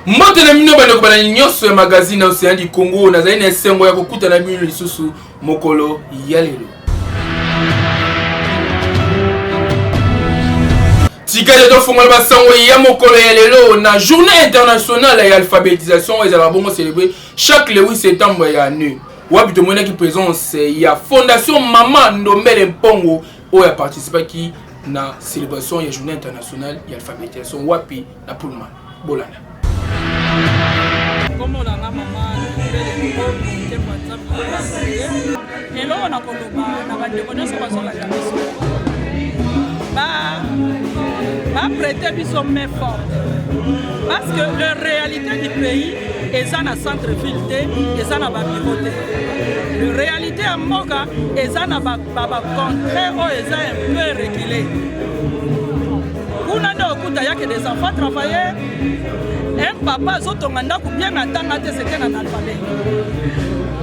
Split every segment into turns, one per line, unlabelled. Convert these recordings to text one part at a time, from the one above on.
Mbote na mino bana kubana nyoso ya magazine na Océan du Congo na zaina esengo ya kokuta na bino lisusu mokolo ya lelo. Tikale to fongola basango ya mokolo ya lelo na journée internationale ya alphabétisation ezala bongo célébrer chaque le 8 septembre ya année. Wapi to mona ki présence ya Fondation Mama Ndombele Mpongo o ya participer ki na célébration ya journée internationale ya alphabétisation wapi na Pullman Bolana.
Comme on a maman Ndombele Mpongo et là on a koloba na ba déconner sur la commission. Ba prêter biso main forte parce que la réalité du pays est dans le centre-ville et dans la bibliothèque. La réalité à Moka est dans la contraire où est un peu reculé. Il y a que des enfants travaillaient. Un papa zotonganda ku bien attendre c'était un alphabet.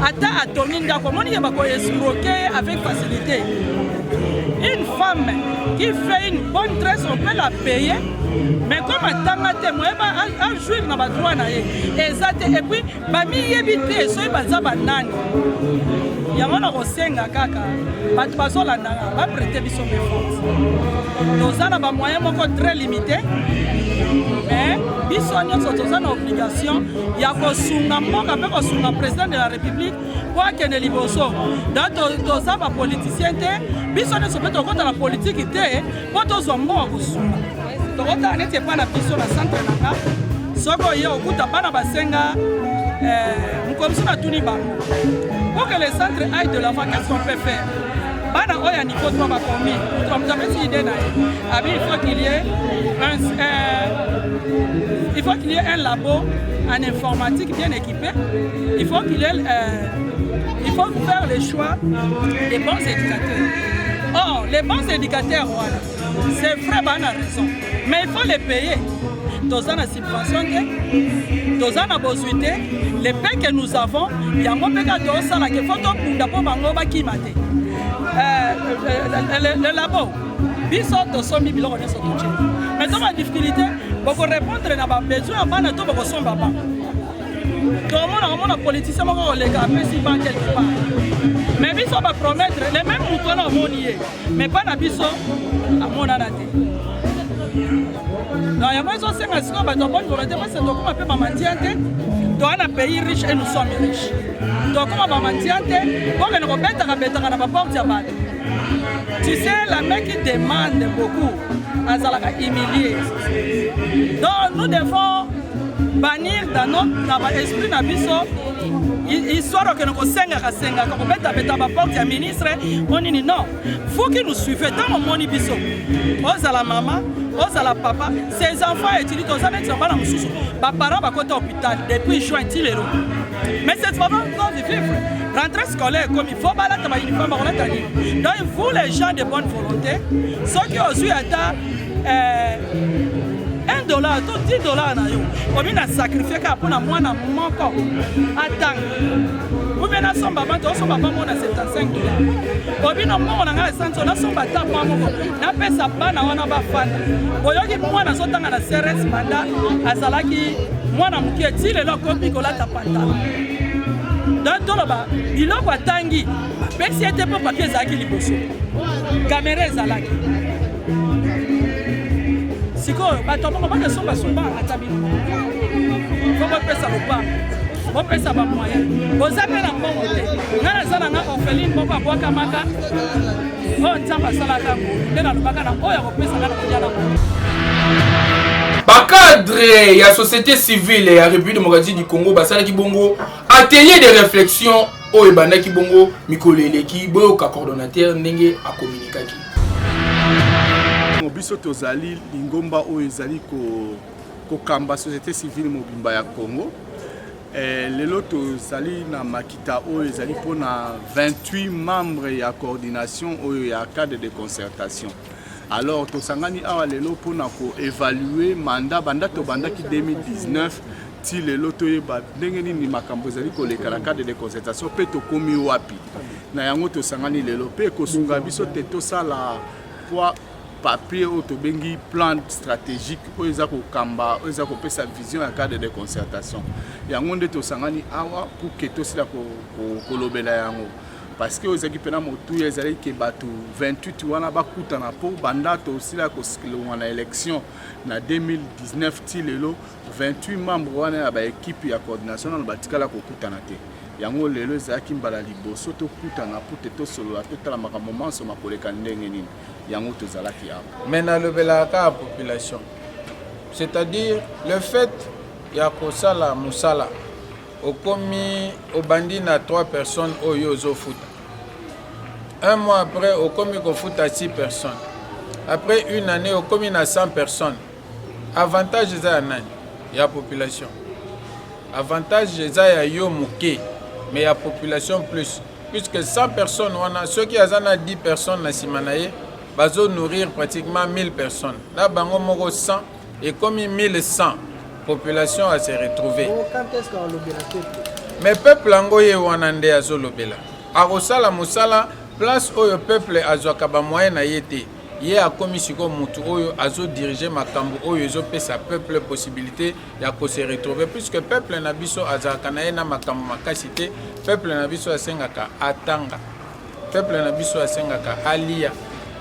Ata atominda comment il va ko escroquer avec facilité. Une femme qui fait une bonne tresse, on peut la payer, mais comme attendre moi un jour na ba droit na ye exact et puis ba mi yebite so baza banani yango na kosenga kaka batu bazolanda ba prêter biso force. Nous avons ba moyen moko très limité, mais biso nyonso tozana obligation ya kosunga mboka pe kosunga président de la République kwa kene liboso dato toza ba politicien te biso nyonso pe tokota la politique te po tozwa mboka kosunga tokota neti pa na biso na centre nanga soko ye okuta bana basenga mukomisi na tuni bango pour que le centre aille de l'avant. Qu'est-ce qu'on peut faire? Bana oya niveau 3 ba combien comme ça petit idée na il faut qu'il y ait un labo en informatique bien équipé. Il faut il faut faire le choix des bons éducateurs. Or les bons éducateurs voilà, c'est vrai bana raison mais il faut les payer. Dans la subvention, dans la possibilité, les paix que nous avons, il y a un peu de ça qui faut le labo, biso to somi biloko ne soto. Mais dans la difficulté, pour répondre à nos besoins, on va tout pour son papa. Comment on politicien on les gars mais si pas quelque part. Mais biso va promettre les mêmes moutons à monier, mais pas na biso à mon anate. Non, il y a pas de choses qui sont bonnes volonté parce que donc on peut pas mentir. Dans un pays riche et nous sommes riches. Donc on va mentir. Pour que nous remettons à la porte de la. Tu sais, la mec qui demande beaucoup à Zalaka humilier. Donc nous devons bannir dans notre esprit d'abisso. Histoire que nous senga qu'on mette à la porte du ministre, on dit non. Faut que nous suivions dans mon biso. Aux à la maman, aux à la papa, ces enfants étudient aux années qui dans sous. Parents va côté hôpital depuis juin il mais cette maman doit vivre. Rentrée scolaire comme il faut balader ma uniforme à la. Donc vous les gens de bonne volonté, ceux qui ont eu atteint $1, $10 na yo. Obi na sacrifier ka pona mwana moko. Attends. Obi na somba bantu somba bango na $75. Obi no mwana ngala santo na somba ta moko. Na pesa bana wana bafana. Boyoki mwana zotanga na CRS manda azalaki mwana mukie tile lo kopi kolata pantala. Donc toloba biloko atangi. Pesi ete po papier zaki liboso. Caméra ezalaki. Siko bato ba ne somba somba atabi faut pas pesa lopa bon pesa ba moyen bozape na mbongo te ngana zana nga orpheline moko abwaka maka o nzamba sala kango ndena lobaka na oya ko pesa ngana kujala
Cadre ya société civile ya République démocratique du Congo basala ki bongo atelier de réflexion o ebanda ki bongo mikolele ki boyo ka coordonnateur ndenge a communiquer ki
biso tozali lingomba oyo ezali ko kamba société civile mobimba ya Congo lelo tozali na makita oyo ezali pona 28 membres ya coordination oyo ya cadre de concertation. Alors tosangani awa lelo pona ko évaluer mandat banda to banda ki 2019 ti lelo toyeba ndenge nini makambo ezali koleka na cadre de concertation pe to komi wapi na yango tosangani lelo pe kosunga biso te tosala papier auto bengi plan stratégique oyo eza kokamba oyo eza kopesa vision ya cadre de concertation yango nde tosangani awa pour que tosila kolobela yango parce que ozaki pena motu ezali ke bato 28 wana bakutana po banda tosila kosilonga na élection na 2019 ti lelo 28 membres wana ya ba équipe ya coordination na batikala kokutana te yango lelo ezalaki mbala liboso tokutana po te tosolola totala makambo manso makoleka ndenge nini yango tozalaki awa.
Mais nalobelaka ya population, c'est-à-dire le fait ya kosala musala okomi obandi na 3 personnes oyo ozofuta. Un mois après okomi kofuta 6 personnes. Après une année okomi na 100 personnes. Avantage eza ya nani? Ya population. Avantage eza ya yo muke, mais ya population plus. Puisque 100 personnes wana ceux qui azana 10 personnes na simanaye bazo nourrir pratiquement 1000 personnes. Là bango moko 100 et comme 1100 population à se retrouver.
Quand est-ce qu'on lobela?
Mais peuple angoye wana nde azo lobela. Akosala musala place oyo peuple azwaka ba moyen na yete. Ye akomi siko mutu oyo azo diriger makambo oyo ezo pesa peuple possibilité ya ko se retrouver puisque peuple na biso azaka na ye na makambo makasi te. Peuple na biso asengaka atanga. Peuple na biso asengaka alia.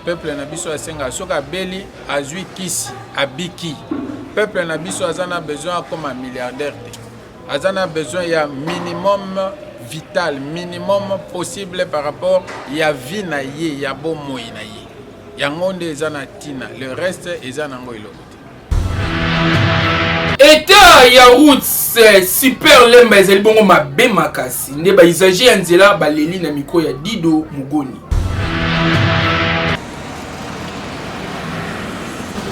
Peuple na biso asengaka soka beli azui kisi abiki. Peuple na biso azana besoin comme un milliardaire te. Azana besoin ya minimum vital, minimum possible par rapport ya vie na ye, ya bon moi na ye. Yango nde ezana tina, le reste ezana ngo iloko.
État ya route super lemba ezali bongo mabe makasi nde ba usagers ya nzela baleli na miko ya Dido Mugoni.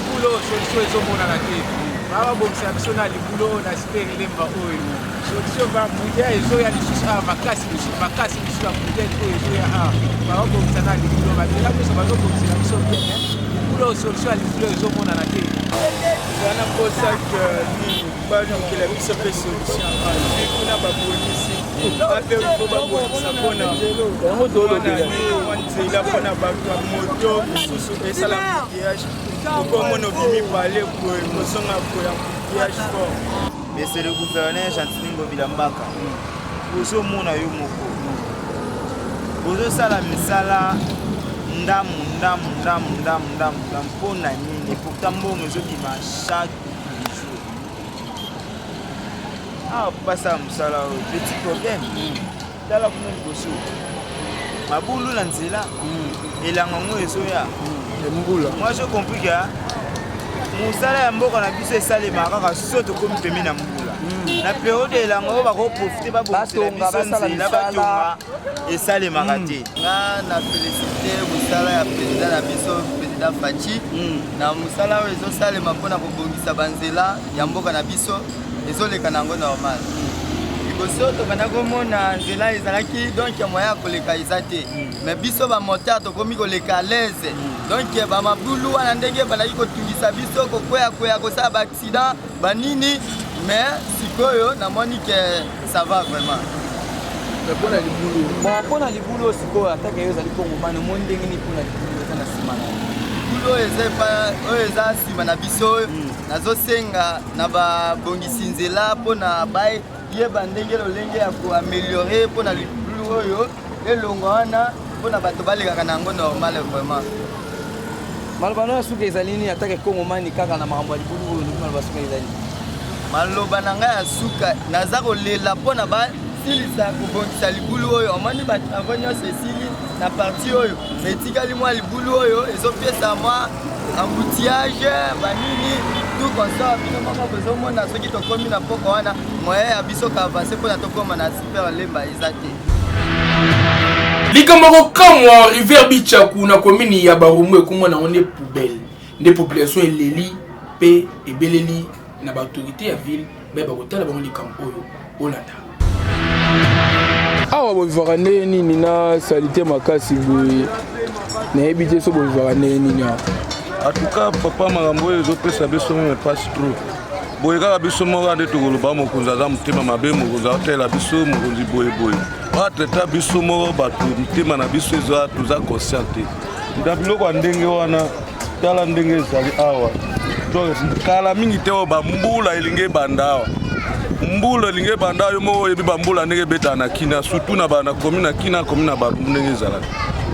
Bulo solution ezomona na te. Baba bomsa biso na libulo na super lemba oyo. Solution ba mudia ezo ya lisusu makasi biso ya mudia ezo ya baba bomsa na libulo ba tela biso bazo bomsa biso bien. Bulo solution ya libulo ezomona na te.
Wana posa que ni bana que la biso pe solution kuna ba polisi ape ko ba bonisa pona yango dolo de la pona ba moto susu esala piage ko mono bimi parler ko mosonga ko ya piage fort.
Mais c'est le gouverneur Jantiningo Bilambaka. Ozo mona yo moko. Ozo sala misala ndam pona nini pourtant bon ozo bima chaque jour. Ah passa musala petit problème. Tala kuna liboso. Mabulu na nzela. Elanga ngo ezoya.
Mbula.
Moi je compris que musala ya mboka na biso esalema kaka soto komi pemi na mbula. Na période elanga oyo bakoprofite babongisela batonga esalemaka te.
Nga na félicité musala ya président na biso président Fachi na musala oyo ezosalema mpona kobongisa banzela ya mboka na biso ezoleka nango normal. Liboso tokanda komona nzela ezalaki donc ya moyen ya koleka eza te mais biso bamoteur tokomi koleka à l'aise donc bamabulu wana ndenge balaki kotungisa biso kokwea kosala baaccident banini mais sikoyo namoni ke ça va vraiment.
Mpona libulu
mpona libulu sikoyo ataka yo ezali kongomani mo ndenge nini mpona libulu eza na nsima na
libulu oyo eza nsima na biso oyo nazosenga na babongisi nzela mpona baye yeba ndenge lolenge ya koameliore mpona libulu oyo elongo wana mpona bato balekaka nango normal vraiment.
maloba no ya suka ezali nini ataka ekongomani kaka na makambo ya libulu oyo lobi maloba suka ezali
maloba na ngai ya suka naza kolela mpona basilisa kobongisa libulu oyo omoni batravoi nyonso esili na parti oyo etikali mwa libulu oyo ezopesa mwa embouteillage banini tout consort bino moko bozomona soki tokomi na poko wana moyen ya biso kaavance mpona tokóma na super lemba eza te.
Likambo kokamwa rivière Bichaku na commune ya Barumu ekomwa na onde poubelle nde population eleli pe ebeleli na autorité ya ville ba bakotala bango likambo oyo olanda.
awa bovivaka nde nini na salite makasi boye nayebi te so bovivaka nde nini awa.
En tout cas, papa makambo oyo ezopesa biso meme passe trop. Boye kaka biso moko nde tokoloba mokonzi aza motema mabe mokonzi aotela biso mokonzi boyeboye. Atraita biso moko bato motema na biso toza conscient te. Na biloko ya ndenge wana tala ndenge ezali awa kala mingi te oyo bambula elingi ebanda awa mbula elingi ebanda yo moko oyebi bambula ndenge ebetaka na kina surtout na bana komi na kina komi na balumbu ndenge ezalaka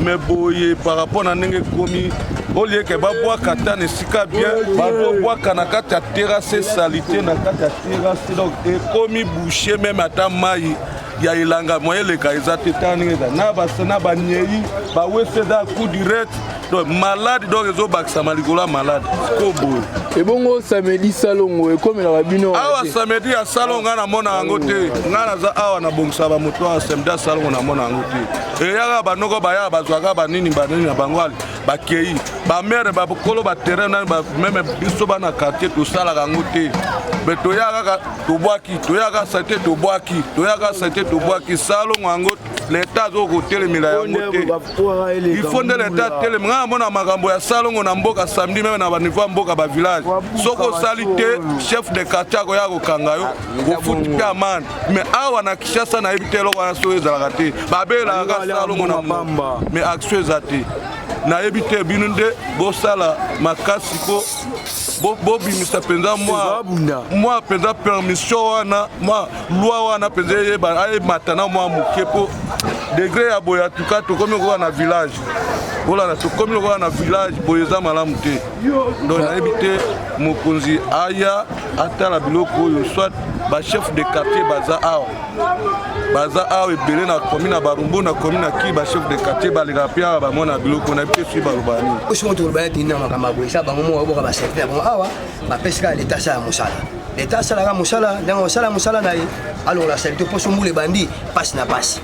mais boye par rapport na ndenge komi olieke babwaka ata na esika bien bazobwaka na kati ya terrasse salite na kati ya terrasse donc ekomi bouche meme ata mai ya elanga moyen eleka eza te ta ndenge eza na banyei bawese eza coup direct donc malade donc ezobakisama likolo ya malade koboye
ebongo samedi salongo ekomelaka bino
awa samedi ya salongo ngai namona yango te ngai naza awa nabongisa bamoto awa samedi ya salongo namona yango te eyaka banoko bayaka bazwaka banini na bango ali bakei bamere bakolo baterrain nani meme biso bana quartier tosalaka yango te me toyaka kaka tobwaki toyaka sate tobwaki toyaka sate tobwaki salongo yango leta azokotelemela yango te ifo nde leta atelemi ngai namona makambo ya salongo na mboka samedi meme na baniveau ya mboka bavillage soki osali te chef de quartier akoya kokanga yo kofuti mpe amande mais awa na Kinshasa nayebi te eloko wana soki ezalaka te babelaka salongo na mbamba mais action eza te nayebi te bino nde bosala makasi po bobimisa mpenza mwa mpenza permission wana mwa loi wana mpenza ayebata na mwa moke po degré ya boye atuka tokomi okoka na village olana tokomi okoka na village boye eza malamu te donc nayebi te mokonzi aya atala biloko oyo soit bachef de quartier baza awa ebele na komi na barumbu na komi na ki bachef de quartier baleka mpe awa bamona biloko nayebi te sui baloba nini
osimo toloba ete nina makambo boye esa bango moko oboka baservice bango awa bapesika leta asala mosala leta asalaka mosala ndenge osala mosala na ye alongola salite mposo mbula ebandi pasi na pasi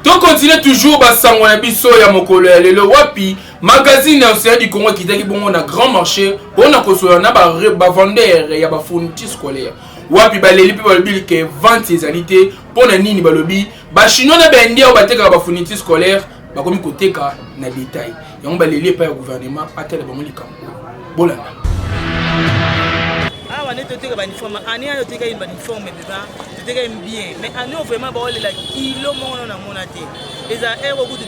to continue toujours basango na biso ya mokolo ya lelo wapi magazine ya Océan du Congo kitaki bongo na grand marché mpona kosola na bavendeur ya bafourniture scolaire wapi baleli mpe balobi ke vente ezali te mpona nini balobi bachinois na baindia oyo batekaka bafourniture scolaire bakomi koteka na détail yango baleli epai ya gouvernement atala bango likambo bolanda
awa nde toteka baniforme ani ani toteka une baniforme beba toteka une bien mais ani vraiment baolela kilo moko na mona te eza ero kutu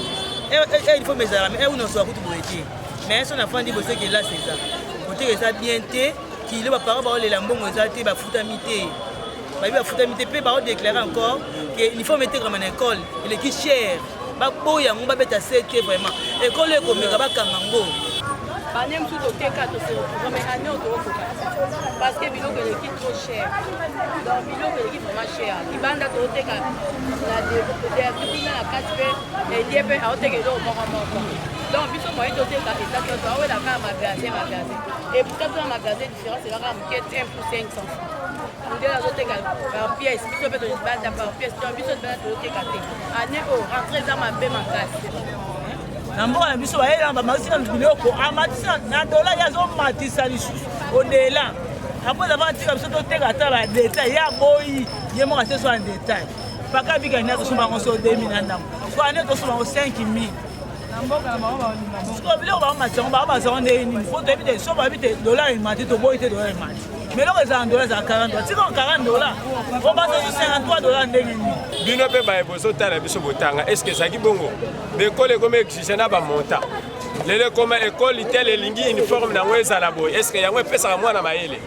uniforme ezala mais ero nyonso akutu boye te mais so nafandi boseke là c'est ça koteka eza bien te kilo bapara baolela mbongo eza te bafutami te bayebi bafutami te mpe baodéclare encore ke uniforme etekama na école eleki cher baboya yango babeta se te vraiment école ekomeka bakanga ngo
bane mosusu toteka tosereprogramme ane otokokoka parce que biloko eleki trop cher donc biloko eleki vraiment cher libanda toteka kuna na kati mpe elie mpe aoteka eloko moko donc biso moye toteka esatoto awelaka magasin et pourtant tona magasin différence ekaka moke 1 pour 500 ndenge azoteka par pièce biso mpe tolibanda par pièce donc biso libanda toteka te ane o rentre eza mabe makasi
na mboka na biso bayela bamatisa biloko amatisa na dola yazomatisa lisusu odela apres avant tika biso toteka ata badetail ya boyi ye moko ate so en détail paka bika ni atosomba yango so 2000 na ndambo so ane tosomba yango 5000 na mboka na bango siko biloko baomatisa yango baomatisa nde nini fo toyebi te so bayebi te dola emati toboyi te dola emati mais loko ezala dola ezala 40 tika 40 dola obasa so 53 ndenge nini
bino mpe baye bozotala biso botanga estce ezalaki bongo baekole ekomi exige na bamonta lelo ekoma ekole tele elingi uniforme nango ezala boye estce yango epesaka mwana mayele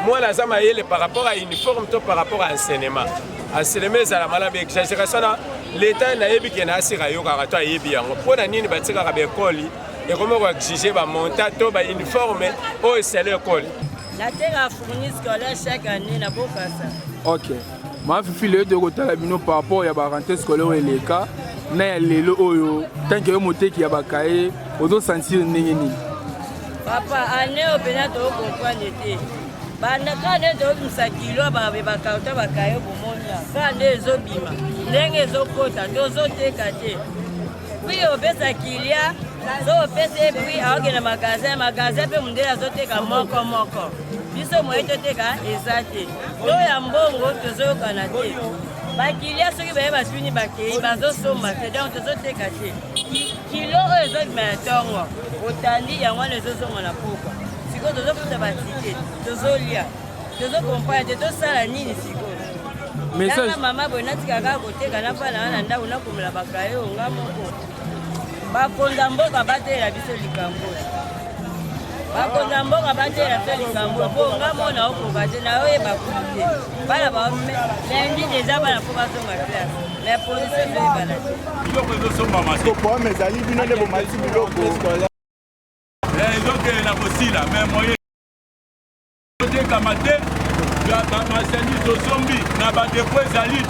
mwana aza mayele par rapport à uniforme to par rapport à enseignement ezala malamu exagération na leta nayebi ke na asika yokaka to ayebi yango mpona nini batikaka baekole ekomi koexige bamonta to bauniforme oyo esala ekole
nateka fourni scolaire chaque année na bokasa
ok mafifi lelo tokotala bino par rapport ya barentrée scolaire eleka na ya lelo oyo tanke yo moteki ya bakaye ozosentir ndenge nini
papa ane oyo mpena tokokomprendre te bandaka nde tobimisa kilo bakarton bakaye bomonia kaka nde ezobima ndenge ezokota tozoteka te puis opesa kilia so opesa ye puis aokende magasin mpe mondele azoteka moko biso moye toteka eza te to ya mbongo tozoyokana te bakilia soki baye basuni bakei bazosomba te donc tozoteka te kilo oyo ezobima ya ntongo otandi yango wana ezozonga na pokwa sikoyo tozofuta batike tozolia tozokomprendre te tosala nini sikoyo nanga mama boye natikaka koteka nafana wana ndako nakomela bakaye onga moko bakonza mboka batela biso likambo bakonza mboka batela biso likambo mpo nga mona okoka te na oyeba kuli te bana lundi deja bana mpo bazonga place mais polise ezoyebana te
biloko ezosombama te problème ezali bino nde bomati biloko ezokende na kosila mais moye otekama te bamarchandise osombi na badepo ezali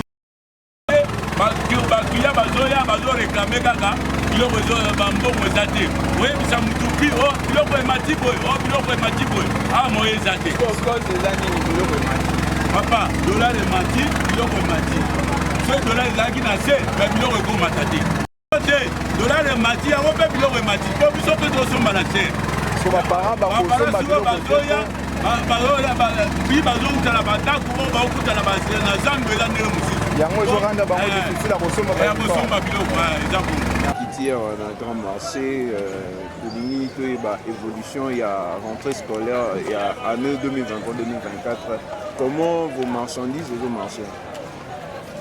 bakiya bazoya bazoreklame kaka biloko bambongo eza te oyebisa mutupi biloko emati boye biloko emati boye awa moye eza te papa dollar emati biloko emati so dollar ezalaki na se me biloko ekomata te te dollar emati yango mpe biloko emati mpo biso mpe tosomba na te bazoya bi bazokutana bandako oyo baokutana na zambe eza ndenge mosusu yango ezokanda bango difficile ya kosomba biloko eza
Hier, on a un grand marché, Coligny, évolution, il y a rentrée scolaire, il y a année 2023-2024. Comment vos marchandises vont marcher?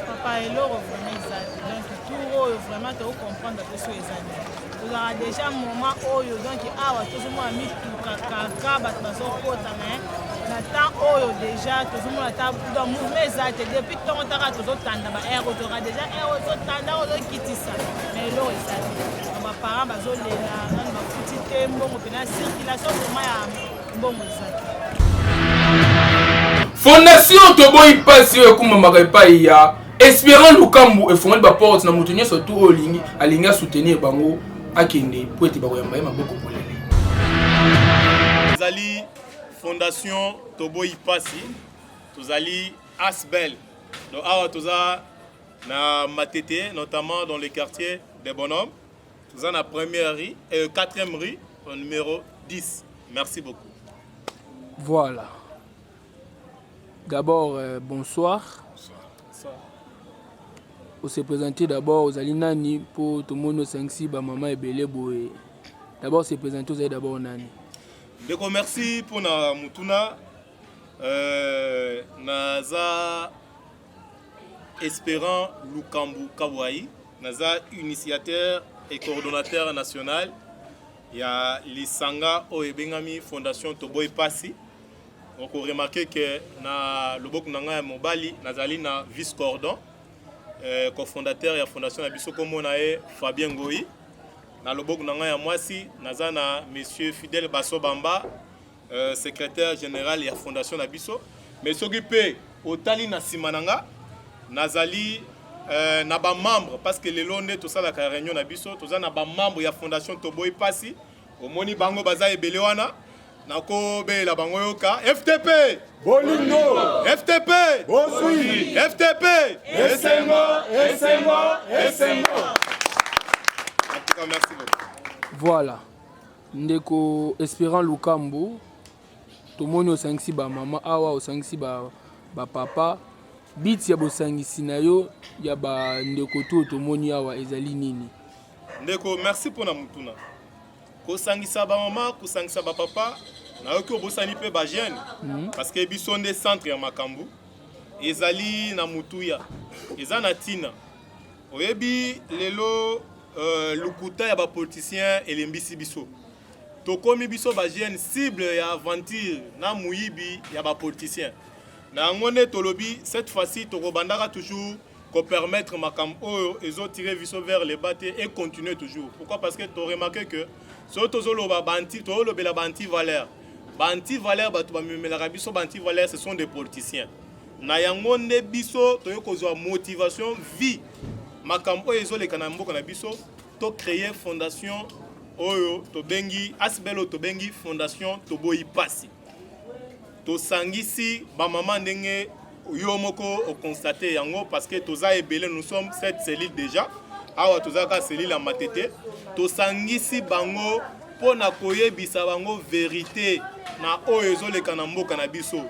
Papa, et l'euro vraiment ça. Donc tout vraiment tu comprendre que ce est vous avez déjà un moment où donc tout le monde a mis tout caca, mais Nathan oyo déjà tout le monde a dans mouvement exact depuis tant on t'a tout tanda ba air aura déjà air tanda on quitte ça mais l'eau est ça on va parents bazo lela on va foutre mbongo pena circulation vraiment ya mbongo ça
Fondation Toboyi Pasi comme maka ya espérant Lukambu et fondé ba porte na mutunye surtout olingi alinga soutenir bango akende pour être ba yamba maboko polele
Zali Fondation Toboyi Pasi, Tozali Asbel. Donc, Toza na Matete, notamment dans les quartiers des bonhommes. Toza na première rue et quatrième rue, au numéro 10. Merci beaucoup.
Voilà. D'abord, bonsoir.
Bonsoir.
On s'est présenté d'abord aux Alinani pour tout le monde 5-6, maman et Belé Boé. D'abord, c'est présenté aux d'abord Nani.
Donc, merci pour na mutuna naza espérant Lukambu Kawai, naza initiateur et coordonnateur national. Il y a l'Isanga Oebengami Fondation Toboyi Pasi. On peut remarquer que na lobok nanga mobali nazali na vice cordon cofondateur de la fondation Abiso comme nae Fabien Goyi. Na lobok nanga ya mwasi nazana monsieur Fidel Basobamba secrétaire général de la fondation Abiso mais s'occuper otali na simananga nazali na ba membre parce que les londe tout ça la réunion Abiso tout ça na ba membre ya fondation Toboyi Pasi omoni bango baza ebele wana nako be la bango yoka FTP Bolingo FTP Bosui FTP SMO Merci beaucoup.
Voilà. Ndeko espérant Lukambu. Tout le monde au 5-6 ba maman awa au 5-6 ba papa. Bit ya bo 5-6 na yo ya ba ndeko tout le monde awa ezali nini.
Ndeko merci pour na mutuna. Ko sangisa ba maman, ko sangisa ba papa. Na yo ko bosani pe ba jeune. Parce que biso nde centre ya makambu. Ezali na mutuya. Ezana tina. Oyebi lelo Lukuta ya ba politicien et l'embisi biso. Tokomi biso ba jeune cible ya aventure na muyibi ya ba politicien. Na ngone tolobi cette fois-ci tokobandaka toujours ko permettre makambo ezo tirer biso vers les bas et continuer toujours. Pourquoi? Parce que tu as remarqué que so tozoloba banti tolobela banti valeur. Banti valeur batu ba memela biso banti valeur ce sont des politiciens. Na yango ne biso toyokozwa motivation vie makambo ezole kana mboka na biso to créer fondation oyo to bengi asbelo to bengi fondation Toboyi Pasi to sangisi ba mama ndenge yo moko o constater yango parce que toza ebele nous sommes 7 cellules déjà awa toza ka cellule à Matete to sangisi bango pona koyebisa bango vérité na oyo ezole kana mboka na biso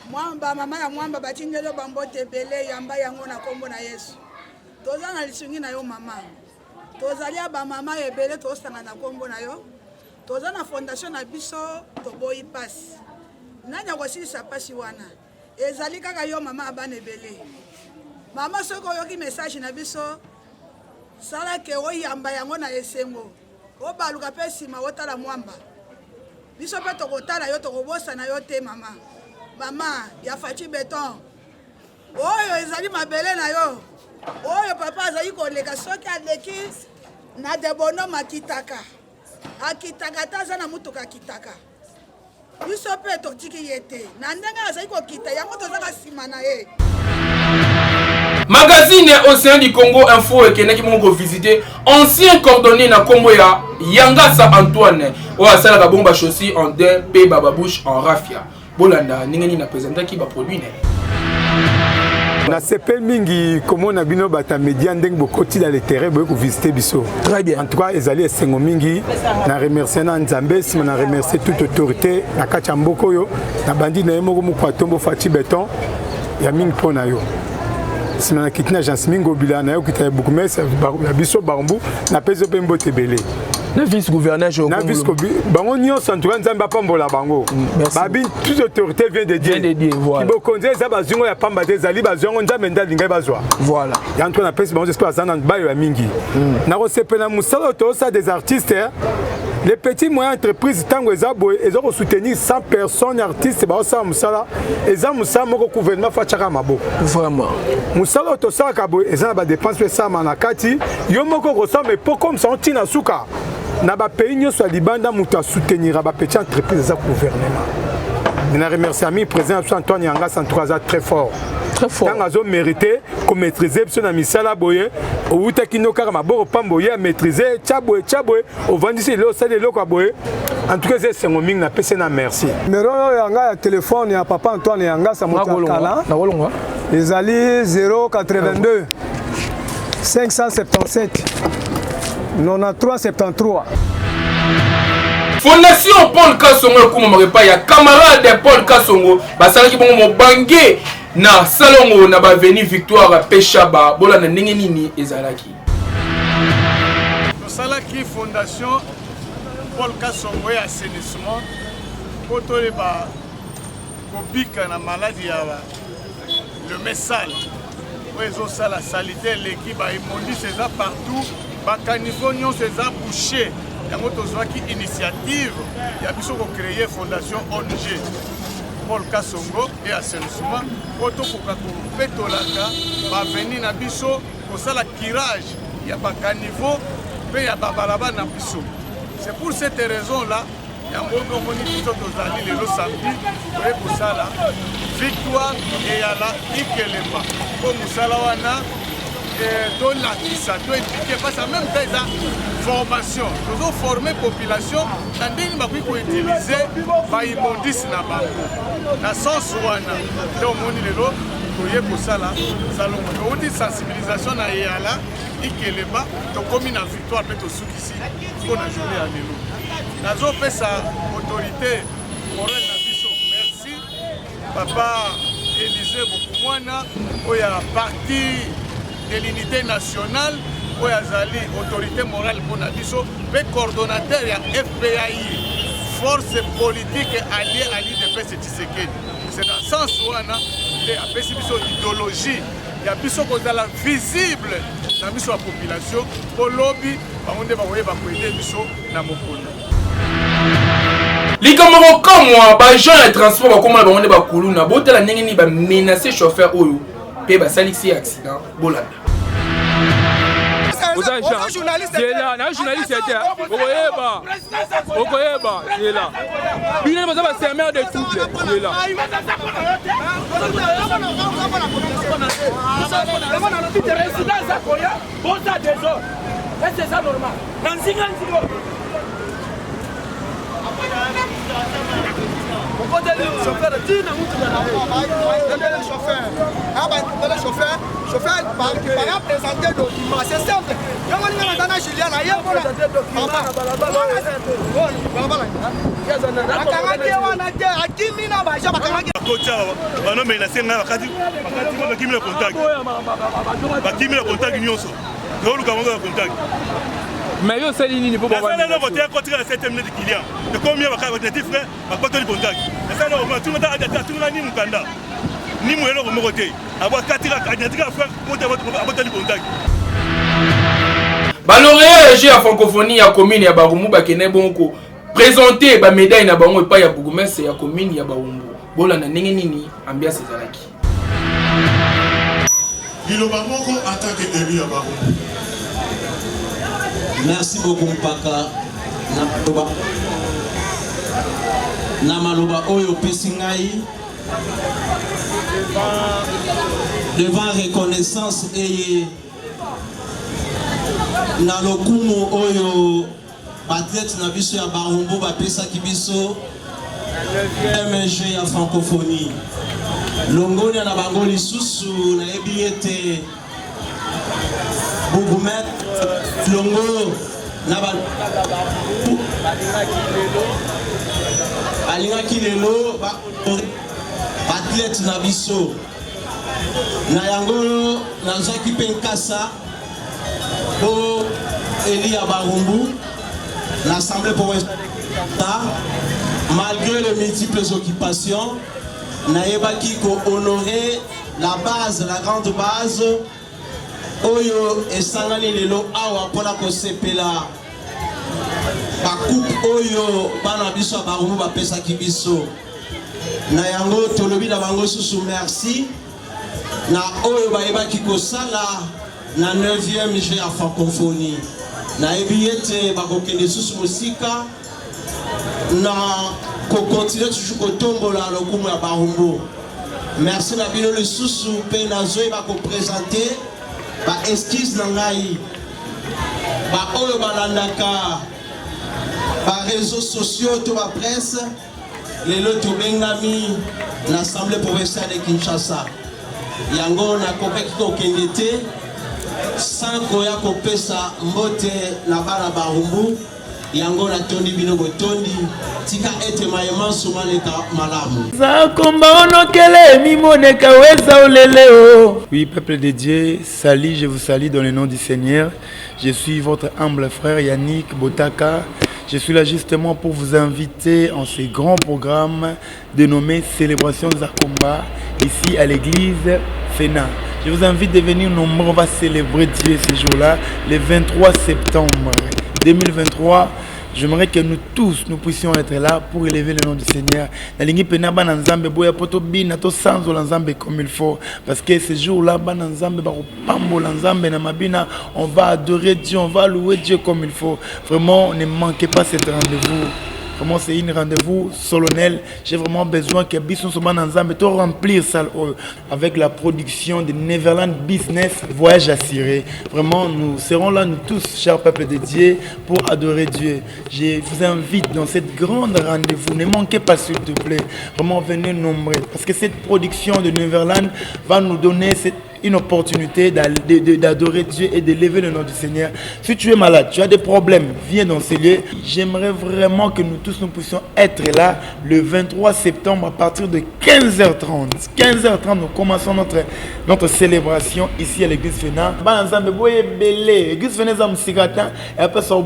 mwamba mama ya mwamba batindelo bambote ebele yamba yango na kombo na Yesu toza na lisungi na yo mama tozali ba mama ebele tosanga na kombo na yo toza na fondation na biso Toboyi Pasi nanya kosilisa pasi wana ezali kaka yo mama abana ebele mama soko yoki message na biso sala ke oyamba yango na esengo obaluka mpe nsima otala mwamba biso mpe tokotala yo tokobosana yo te mama ya faci beton oyo ezali mabele na yo oyo papa azali koleka soki aleki na debonome akitaka te aza na mutuka akitaka biso mpe totiki ye te na ndenge azali kokita yango tozaka nsima na ye.
Magazine Océan du Congo Info et Kenaki Mongo visiter ancien cordonnier na Kombo ya Yangasa Antoine ou à Sala Bomba Chaussy en deux P Bababouche en Rafia. Bolanda ningeni na présenter qui va produire.
Na CP mingi comment na bino bata média ndeng bokoti dans le terrain boye ko visiter biso. Très bien. En tout cas ezali esengo mingi na remercier na Nzambe sima na remercier toute autorité na Kachamboko yo na bandi na yemo mu kwatombo Faci Beton ya mingi pona yo. Si on a quitté l'agence Mingo Bilana, on a quitté beaucoup mais c'est Bisso Bambou, n'a pas été mbote belé.
Le vice-gouverneur au
Congo. Bango nyo santuan zamba pambola bango. Babi toute autorité vient de Dieu. Voilà. Qui bokonze za bazungo ya pamba des ali bazungo nzambe ndali bazwa. Voilà. Ya Antoine a pris bango espoir zana bayo ya mingi. Na resepela musala to ça des artistes. Les petits moyens entreprises tango ezabo ezoko soutenir 100 personnes artistes ba ça musala eza musala moko gouvernement fachaka mabo. Vraiment. Musala to ça kabo eza ba dépenses pe ça manakati yo moko ko ça mais pas comme ça on tina suka. Na ba pays nyonso libanda muta soutenir ba petite entreprise za gouvernement. Je remercie ami président Antoine Yanga 103 très fort. Très fort. Tant azo mérité comme maîtriser sur na misala boye o uta kino kaka maboro pamboye maîtriser chaboye o vandisi lo ça de lo kwa boye. En tout cas c'est un ming na pese na merci.
Numéro Yanga téléphone ya papa Antoine Yanga ça monte kala. Na wolonga. Les ali 082 577 93 73.
Fondation Paul Kasongo comme marepa ya camarade de Paul Kasongo basala ki bongo mobange na salongo na ba veni victoire peshaba bola na ndenge nini ezalaki.
Salaki Fondation Paul Kasongo ya assainissement poto le ba kobika na maladie ya le messal ozo sala salité l'équipe ba imondi c'est ça partout ba caniveau nyon c'est ça boucher. Yango tozwaki initiative ya biso ko créer fondation ONG Paul Kasongo et assainissement poto koka ko petolaka ba venir na biso ko sala kirage ya ba caniveau pe ya ba balaba na biso. C'est pour cette raison là yango komoni biso tozali lelo samedi ko sala victoire et ya la ikelema ko musala wana de la to éduquer parce que même déjà formation nous avons formé population dans des niveaux pour utiliser par immondis na bango na sens wana donc on est là pour y pour ça là salon on dit sensibilisation na yala ikeleba to comme na victoire peut au souk ici qu'on a joué à l'élo nazo fait sa autorité morale na biso merci papa Élisée Bokumwana oya parti de l'unité nationale où azali autorité morale pour Nabiso, mais coordonnateur et FPAI, force politique alliée à l'IDP Tshisekedi. C'est dans ce sens où on a une idéologie, il y a biso kozala visible dans biso la population pour lobby bangonde bakoye bakoyede biso na mokolo.
Likamoko kamwa ba gens de transport bakoma bangonde bakulu na botela ndenge ni ba menacer chauffeur oyo pe ba saliksi accident bolanda.
Journaliste c'est là, na journaliste était okoyeba c'est là. Bino baza ba semer de trouble c'est là.
C'est ça normal.
Chauffeur par présenter document, c'est simple.
Mais yo c'est nini pour
pas la voter contre la 7e minute de client. De combien va être frère, va pas te contact. Ça là tout le monde a tout la ni mukanda. Ni mo yelo mo côté. Avoir 4 frère pour te contact.
balauréat jeu ya francophonie ya commune ya Barumbu bakene bonko présenter ba médaille na bango epa ya bourgmestre ya commune ya Barumbu bola na ndenge nini ambiance ezalaki
Biloba moko en tant que élu ya Barumbu.
Merci beaucoup Mpaka na maloba oyo pesi ngai devant reconnaissance et na lokumu oyo athlète na biso ya Barumbu bapesaki biso MG ya francophonie longoni na bango lisusu na yebi ete bourgmestre longo na balingaki lelo athlète na biso na yango nazwaki mpe nkasa po eli ya Barumbu l'Assemblée provinciale malgré les multiples occupations nayebaki honorer la base, la grande base oyo esangani lelo awa mpona kosepela bakupe oyo bana biso ya Barumbu bapesaki biso na yango tolobi na bango susu merci na oyo bayebaki kosala na 9e jeu ya francophonie nayebi ete bakokende susu mosika na kokontinue toujours kotombola lokumu ya Barumbu. Merci na bino lisusu mpe nazoyi bakopresente baeskise na ngai baoyo balandaka bareseau sociaux to bapresse lelo tobengami na Assemblée provinciale de Kinshasa yango nakopeki kokende te sans koya kopesa mbote na bana Barumbu yango natondi bino botondi tika ete mayema somaleka malamu
zakomba onokele mimoneka weza oleleo. Oui, peuple de Dieu, salut, je vous salue dans le nom du Seigneur. Je suis votre humble frère Yannick Botaka. Je suis là justement pour vous inviter en ce grand programme dénommé Célébration Zakomba ici à l'église Fena. Je vous invite de venir nombreux, on va célébrer Dieu ce jour-là, le 23 septembre 2023. J'aimerais que nous tous, nous puissions être là pour élever le nom du Seigneur. Comme il faut. Parce que ce jour-là, on va adorer Dieu, on va louer Dieu comme il faut. Vraiment, ne manquez pas cet rendez-vous. Vraiment, c'est un rendez-vous solennel. J'ai vraiment besoin que Bisson soit ensemble et remplir ça avec la production de Neverland Business Voyage assuré. Vraiment, nous serons là, nous tous, chers peuples de Dieu, pour adorer Dieu. Je vous invite dans cette grande rendez-vous. Ne manquez pas, s'il te plaît. Vraiment, venez nombreux. Parce que cette production de Neverland va nous donner une opportunité d'adorer Dieu et d'élever le nom du Seigneur. Si tu es malade, tu as des problèmes, viens dans ces lieux. J'aimerais vraiment que nous tous nous puissions être là le 23 septembre à partir de 15h30. 15h30, nous commençons notre célébration ici à l'église Fena. L'église Fena est un et après ça, on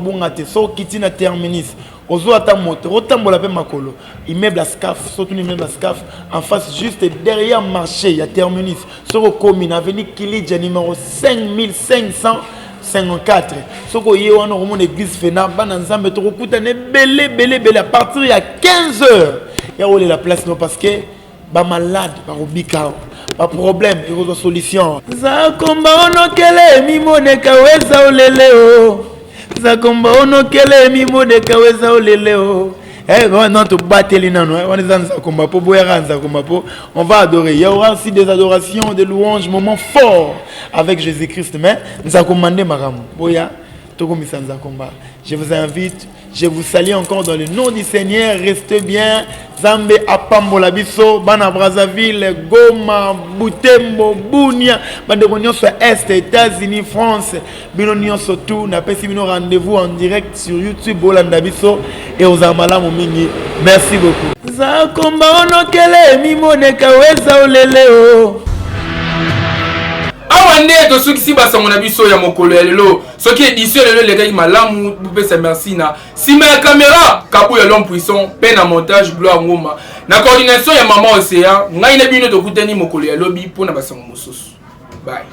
terminus. Ozoata moto, otambola pe makolo. Immeuble à SCAF, surtout l'immeuble à SCAF, en face juste derrière marché, il y a terminus. Sur le commune, avenue Kilidja numéro 5554. Soko yewa no mon église Fena, bananzambe to kokutane belé à partir il y a 15h. Il y a la place non parce que ba malade, ba robika, pas problème, il y a solution. Zakomba onokele mimoneka weza oleleo. Zakomba onokele mimo de kaweza oleleo. On va adorer. Il y aura aussi des adorations, des louanges, moments forts avec Jésus-Christ. Mais nous avons commandé Maram. Je vous invite, je vous salue encore dans le nom du Seigneur. Restez bien. Zambe Apambola Biso, Bana Brazzaville, Goma, Butembo, Bunia, Bandegonion sur Est, États-Unis, France, Binonion sur tout. N'a pas si nous rendez-vous en direct sur YouTube, Bolanda Biso et aux Amala Momingi. Merci beaucoup. Zakomba onokele mimoneka weza oleleo.
Awande to sukisi basango na biso ya mokolo lelo soki édition lelo le gars malamu bupesa merci na sima ya caméra kabu ya l'homme puissant pe na montage gloire ngoma na coordination ya maman Océan ngai na bino to kutani mokolo ya lobi pona basango mosusu bye.